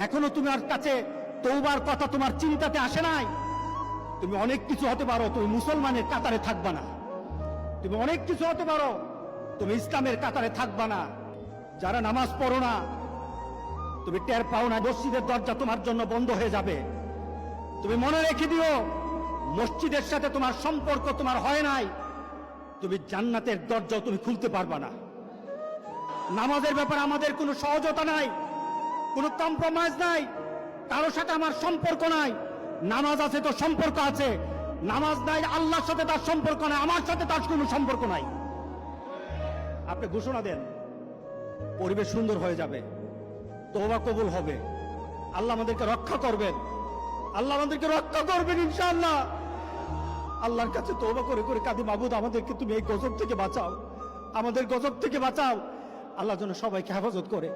এখনো তোমার কাছে তওবার কথা তোমার চিন্তাতে আসে নাই। তুমি অনেক কিছু হতে পারো, তুমি মুসলমানের কাতারে থাকবা না। তুমি অনেক কিছু হতে পারো, তুমি ইসলামের কাতারে থাকবা না। যারা নামাজ পড়ো না, তুমি টের পাও না মসজিদের দরজা তোমার জন্য বন্ধ হয়ে যাবে। তুমি মনে রেখে দিও, মসজিদের সাথে তোমার সম্পর্ক তোমার হয় নাই, তুমি জান্নাতের দরজাও তুমি খুলতে পারবা না। নামাজের ব্যাপারে আমাদের কোনো সহজতা নাই, কোনো কম্প্রোমাইজ নাই, কারোর সাথে আমার সম্পর্ক নাই। নামাজ আছে তো সম্পর্ক আছে, নামাজ নাই আল্লাহর সাথে তার সম্পর্ক নাই, আমার সাথে তার কোনো সম্পর্ক নাই। আপনি ঘোষণা দেন, পরিবেশ সুন্দর হয়ে যাবে, তওবা কবুল হবে, আল্লাহ আমাদেরকে রক্ষা করবেন, আল্লাহ আমাদেরকে রক্ষা করবেন ইনশাআল্লাহ। আল্লাহর কাছে তওবা করে করে কাঁদি, মাবুদ আমাদেরকে তুমি এই গজব থেকে বাঁচাও, আমাদের গজব থেকে বাঁচাও। আল্লাহ যেন সবাইকে হেফাজত করে।